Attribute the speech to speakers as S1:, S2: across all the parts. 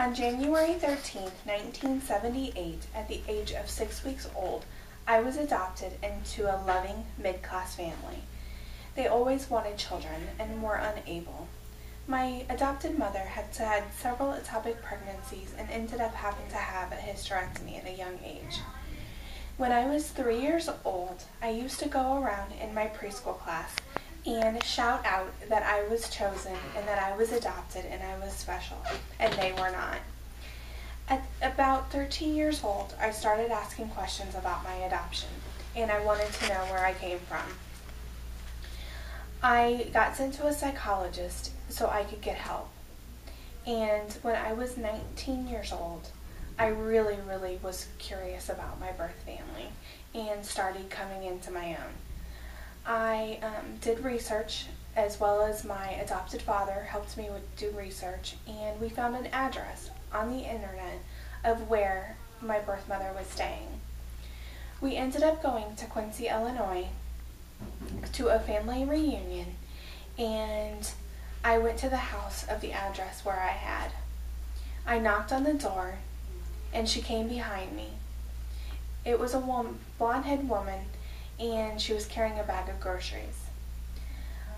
S1: On January 13, 1978, at the age of 6 weeks old, I was adopted into a loving mid-class family. They always wanted children and were unable. My adopted mother had had several ectopic pregnancies and ended up having to have a hysterectomy at a young age. When I was 3 years old, I used to go around in my preschool class and shout out that I was chosen and that I was adopted and I was special, and they were not. At about 13 years old, I started asking questions about my adoption, and I wanted to know where I came from. I got sent to a psychologist so I could get help. And when I was 19 years old, I really was curious about my birth family and started coming into my own. I did research, as well as my adopted father helped me do research, and we found an address on the internet of where my birth mother was staying. We ended up going to Quincy, Illinois to a family reunion, and I went to the house of the address where I had. I knocked on the door, and she came behind me. It was a blonde-haired woman, and she was carrying a bag of groceries.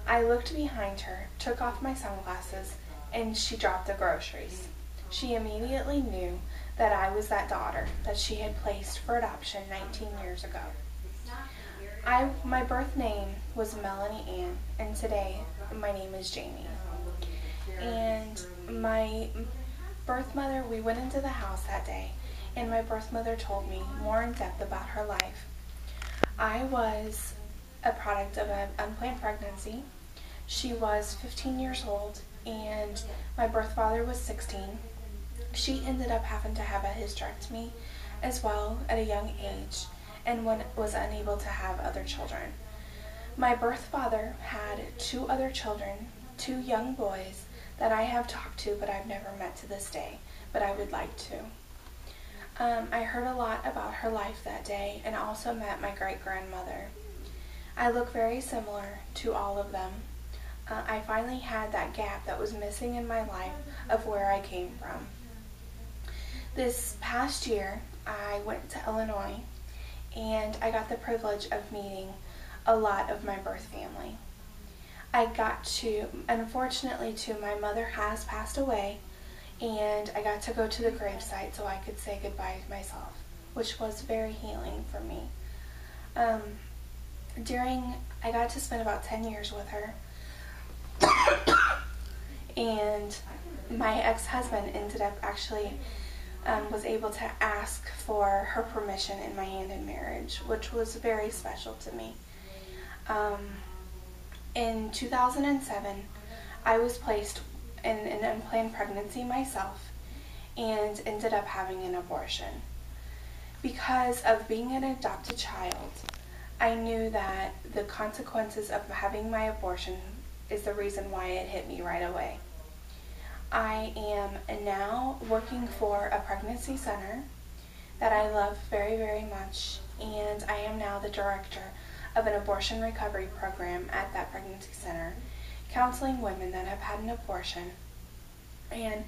S1: I looked behind her, took off my sunglasses, and she dropped the groceries. She immediately knew that I was that daughter that she had placed for adoption 19 years ago. My birth name was Melanie Ann, and today my name is Jamie. And my birth mother, we went into the house that day, and my birth mother told me more in depth about her life. I was a product of an unplanned pregnancy. She was 15 years old, and my birth father was 16. She ended up having to have a hysterectomy as well at a young age, and was unable to have other children. My birth father had 2 other children, 2 young boys that I have talked to, but I've never met to this day, but I would like to. I heard a lot about her life that day, and also met my great-grandmother. I look very similar to all of them. I finally had that gap that was missing in my life of where I came from. This past year, I went to Illinois, and I got the privilege of meeting a lot of my birth family. I got to, unfortunately too, my mother has passed away, and I got to go to the gravesite so I could say goodbye to myself, which was very healing for me. I got to spend about 10 years with her, and my ex-husband ended up actually was able to ask for her permission in my hand in marriage, which was very special to me. In 2007, I was placed in an unplanned pregnancy myself and ended up having an abortion. Because of being an adopted child, I knew that the consequences of having my abortion is the reason why it hit me right away. I am now working for a pregnancy center that I love very much, and I am now the director of an abortion recovery program at that pregnancy center, counseling women that have had an abortion and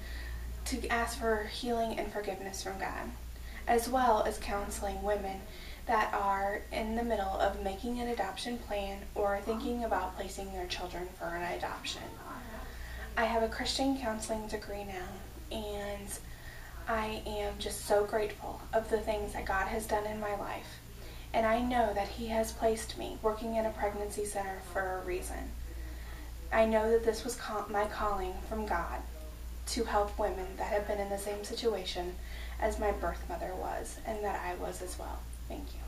S1: to ask for healing and forgiveness from God, as well as counseling women that are in the middle of making an adoption plan or thinking about placing their children for an adoption. I have a Christian counseling degree now, and I am just so grateful of the things that God has done in my life. And I know that He has placed me working in a pregnancy center for a reason. I know that this was my calling from God to help women that have been in the same situation as my birth mother was, and that I was as well. Thank you.